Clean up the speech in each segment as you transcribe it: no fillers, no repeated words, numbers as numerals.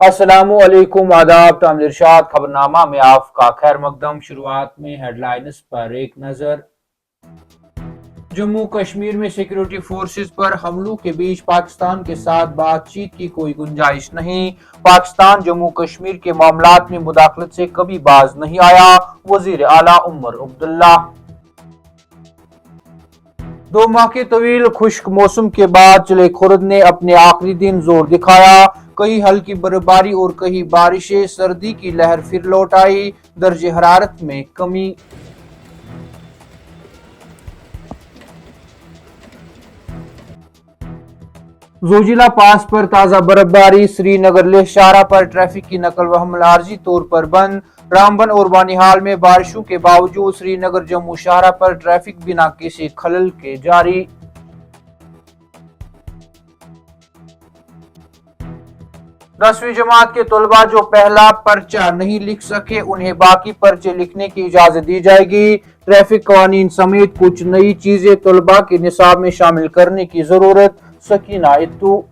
अस्सलाम वालेकुम आदाब। तामिल इरशाद खबरनामा में आपका खैर मकदम। शुरुआत में हेडलाइंस पर एक नजर। जम्मू कश्मीर में सिक्योरिटी फोर्सेस पर हमलों के बीच पाकिस्तान के साथ बातचीत की कोई गुंजाइश नहीं। पाकिस्तान जम्मू कश्मीर के मामलात में मुदाखलत से कभी बाज नहीं आया। वजीर आला उमर अब्दुल्ला। 2 माह के तवील खुश्क मौसम के बाद चले खुर्द ने अपने आखिरी दिन जोर दिखाया। कहीं हल्की बर्फबारी और कहीं बारिशें, सर्दी की लहर फिर लौट आई। दर्जे हरारत में कमी। जोजिला पास पर ताजा बर्फबारी। श्रीनगर लेह शाहरा पर ट्रैफिक की नकल व हमल आर्जी तौर पर बंद। रामबन और बानिहाल में बारिशों के बावजूद श्रीनगर जम्मू शाहरा पर ट्रैफिक बिना किसी खलल के जारी। 10वीं जमात के तलबा जो पहला पर्चा नहीं लिख सके उन्हें बाकी पर्चे लिखने की इजाजत दी जाएगी। ट्रैफिक कवानीन समेत कुछ नई चीजें तलबा के निसाब में शामिल करने की जरूरत। सकीना इत्तू।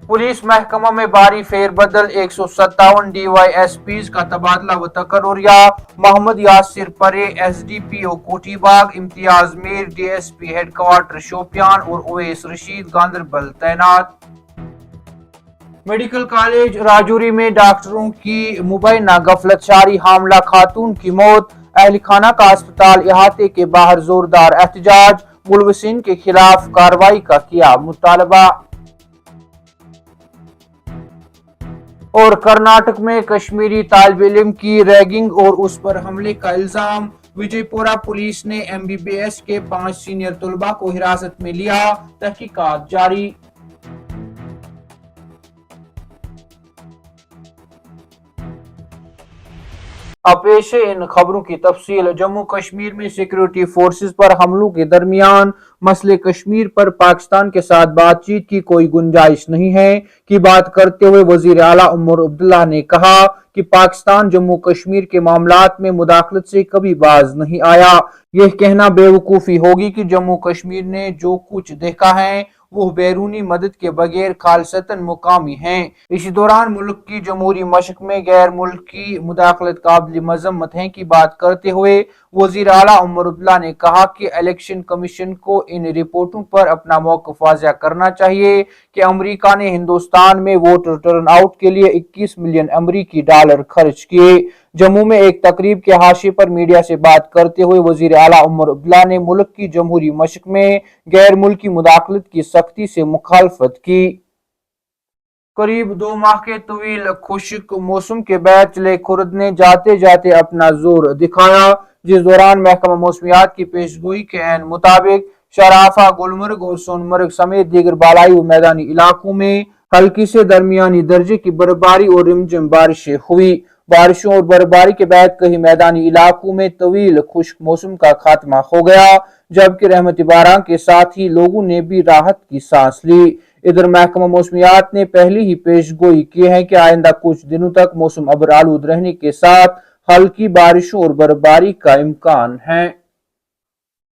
पुलिस महकमा में भारी फेरबदल। 157 DYSPs का तबादला व तकर्रुरिया। Mohammad Yasir Pare SDPO Kotibagh, Imtiyaz Mir DSP headquarter Shopian और उवैस रशीद गांदरबल तैनात। मेडिकल कॉलेज राजौरी में डॉक्टरों की मुबैना गफलत जारी, हामला खातून की मौत। अहल खाना का अस्पताल इहाते के बाहर जोरदार एहतजाज। मुलविसिन के खिलाफ कार्रवाई का किया मुतालबा। और कर्नाटक में कश्मीरी तालिब इल्म की रैगिंग और उस पर हमले का इल्जाम। विजयपुरा पुलिस ने MBBS के 5 सीनियर तलबा को हिरासत में लिया। तहकीकात जारी। अब पेश है इन खबरों की तफसील। जम्मू कश्मीर में सिक्योरिटी फोर्सेस पर हमलों के दरमियान मसले कश्मीर पर पाकिस्तान के साथ बातचीत की कोई गुंजाइश नहीं है की बात करते हुए वजीर आला उमर अब्दुल्ला ने कहा कि पाकिस्तान जम्मू कश्मीर के मामलात में मुदाखलत से कभी बाज नहीं आया। यह कहना बेवकूफ़ी होगी कि जम्मू कश्मीर ने जो कुछ देखा है वो बैरूनी मदद के बगैर खालसतन मुकामी हैं। इसी दौरान मुल्क की जमहूरी मशक में गैर मुल्की मुदाखलत काबिल मजम्मत है की बात करते हुए वजीर आला उमर अब्दुल्ला ने कहा कि इलेक्शन कमीशन को इन रिपोर्टों पर अपना मौक़िफ़ वाज़ेह करना चाहिए कि अमरीका ने हिंदुस्तान में वोटर टर्न आउट के लिए 21 मिलियन अमरीकी डॉलर खर्च किए। जम्मू में एक तकरीब के हाशिए पर मीडिया से बात करते हुए वजीर आला उमर अब्दुल्ला ने मुल्क की जमहूरी मशक में गैर मुल्की मुदाखलत की सख्ती से मुखालफत की। करीब 2 माह के तवील खुश्क मौसम के बाद चले खुर्द ने जाते जाते अपना जोर दिखाया, जिस दौरान महकमा मौसमियात की पेशगोई के ऐन मुताबिक शराफा, गुलमर्ग और सोनमर्ग समेत दीगर बालाई व मैदानी इलाकों में हल्की से दरमियानी दर्जे की बर्फबारी और रिमझिम बारिशें हुई। बारिशों और बर्फबारी के बाद कई मैदानी इलाकों में तवील खुश्क मौसम का खात्मा हो गया, जबकि रहमती बारां के साथ ही लोगों ने भी राहत की सांस ली। इधर महकमा मौसमियात ने पहली ही पेशगोई की है कि आइंदा कुछ दिनों तक मौसम अबर आलूद रहने के साथ हल्की बारिशों और बर्फबारी का इम्कान है।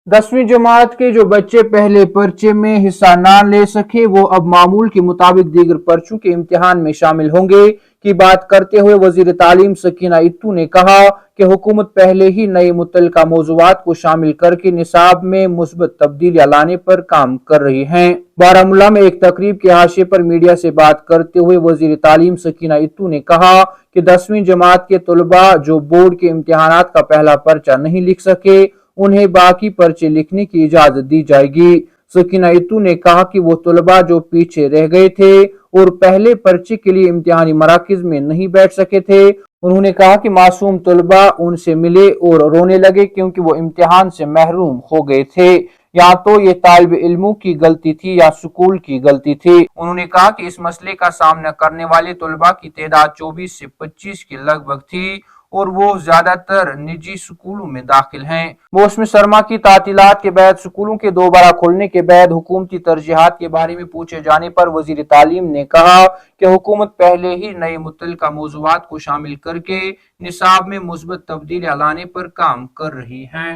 10वीं जमात के जो बच्चे पहले पर्चे में हिस्सा ना ले सके वो अब मामूल के मुताबिक दीगर पर्चों के इम्तिहान में शामिल होंगे की बात करते हुए वजीर तालीम सकीना इत्तू ने कहा कि हुकूमत पहले ही नए मुतल्लिका मौज़ूआत को शामिल करके निसाब में मुस्बत तब्दीलियां लाने पर काम कर रही है। बारामूला में एक तकरीब के हाशिए पर मीडिया से बात करते हुए वजीर तालीम सकीना इत्तू ने कहा कि 10वीं जमात के तलबा जो बोर्ड के इम्तिहानात का पहला पर्चा नहीं लिख सके उन्हें बाकी पर्चे लिखने की इजाजत दी जाएगी। सकीना इत्तू ने कहा कि वो तलबा जो पीछे रह गए थे और पहले पर्चे के लिए इम्तिहानी मराकिज में नहीं बैठ सके थे, उन्होंने कहा कि मासूम तलबा उनसे मिले और रोने लगे क्योंकि वो इम्तिहान से महरूम हो गए थे। या तो ये तालिब इल्मों की गलती थी या स्कूल की गलती थी। उन्होंने कहा कि इस मसले का सामना करने वाले तलबा की तादाद 24 से 25 के लगभग थी और वो ज्यादातर निजी स्कूलों में दाखिल हैं। मौसम सरमा की तातीलात के बाद स्कूलों के दोबारा खुलने के बाद हुकूमती तरजीहात के बारे में पूछे जाने पर वजीर तालीम ने कहा कि हुकूमत पहले ही नए मुतल्लिका मौज़ूआत को शामिल करके निसाब में मुस्बत तब्दीलियां लाने पर काम कर रही है।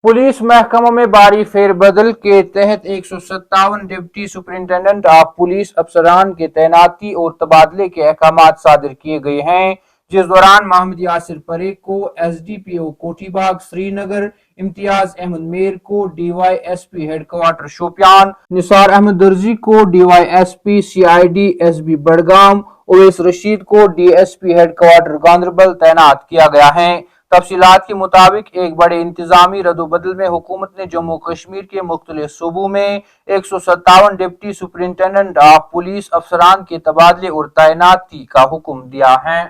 पुलिस महकमों में भारी फेरबदल के तहत 157 डिप्टी सुपरिंटेंडेंट ऑफ पुलिस अफसरान के तैनाती और तबादले के अहकाम सादिर किए गए हैं, जिस दौरान मोहम्मद यासिर परेख को एसडीपीओ कोठीबाग श्रीनगर, इम्तियाज अहमद मेर को डीवाईएसपी हेडक्वार्टर शोपियान, निसार अहमद दर्जी को DYSP CID SB Budgam, Owais Rashid को डीएसपी हेडक्वार्टर गांधरबल तैनात किया गया है। तफसीलात के मुताबिक एक बड़े इंतजामी रद्दोबदल में हुकूमत ने जम्मू कश्मीर के मुख्तलिफ सूबों में 157 डिप्टी सुपरिंटेंडेंट ऑफ पुलिस अफसरान के तबादले और तैनाती का हुक्म दिया है।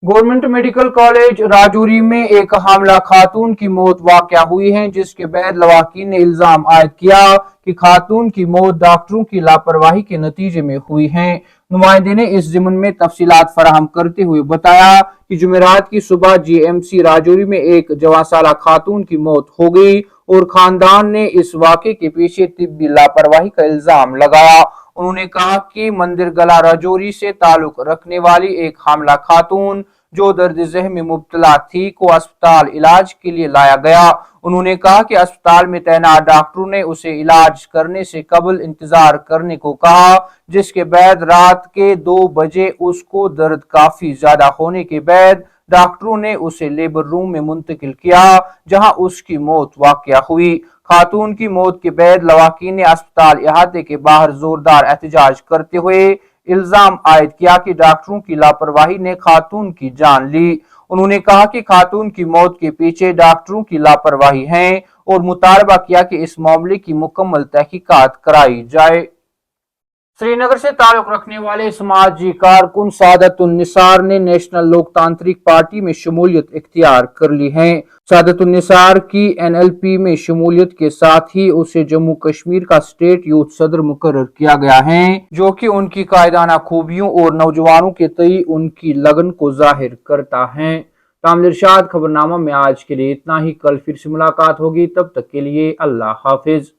गवर्नमेंट मेडिकल कॉलेज राजौरी में एक हामला खातून की मौत वाक़या हुई है, जिसके बाद लवाकिन ने इल्जाम आयद किया कि खातून की मौत डॉक्टरों की लापरवाही के नतीजे में हुई है। नुमाइंदे ने इस ज़िम्न में तफसीलात फराहम करते हुए बताया कि जुमेरात की सुबह जीएमसी राजौरी में एक जवां साला खातून की मौत हो गई और खानदान ने इस वाक़े के पीछे तिब्बी लापरवाही का इल्जाम लगाया। उन्होंने कहा कि मंदिर गला राजौरी से ताल्लुक रखने वाली एक हामला खातून जो दर्द ज़हन में मुब्तला थी को अस्पताल इलाज के लिए लाया गया। उन्होंने कहा कि अस्पताल में तैनात डॉक्टरों ने उसे इलाज करने से कबल इंतजार करने को कहा, जिसके बाद रात के 2 बजे उसको दर्द काफी ज्यादा होने के बाद डॉक्टरों ने उसे लेबर रूम में मुंतकिल किया, जहां उसकी मौत वाक़या हुई। खातून की मौत के बाद लवाकिन ने अस्पताल इहाते के बाहर जोरदार एहतजाज करते हुए इल्जाम आयद किया कि डॉक्टरों की लापरवाही ने खातून की जान ली। उन्होंने कहा कि खातून की मौत के पीछे डॉक्टरों की लापरवाही है और मुतालबा किया कि इस मामले की मुकम्मल तहकीकात कराई जाए। श्रीनगर से ताल्लुक रखने वाले समाजी कारकुन सादतुन्निसार ने नेशनल लोकतांत्रिक पार्टी में शमूलियत इख्तियार कर ली है। सादतुन्निसार की एनएलपी में शमूलियत के साथ ही उसे जम्मू कश्मीर का स्टेट यूथ सदर मुकर्रर किया गया है, जो कि उनकी कायदाना खूबियों और नौजवानों के तई उनकी लगन को जाहिर करता है। तामिल इरशाद खबरनामा में आज के लिए इतना ही। कल फिर से मुलाकात होगी, तब तक के लिए अल्लाह हाफिज।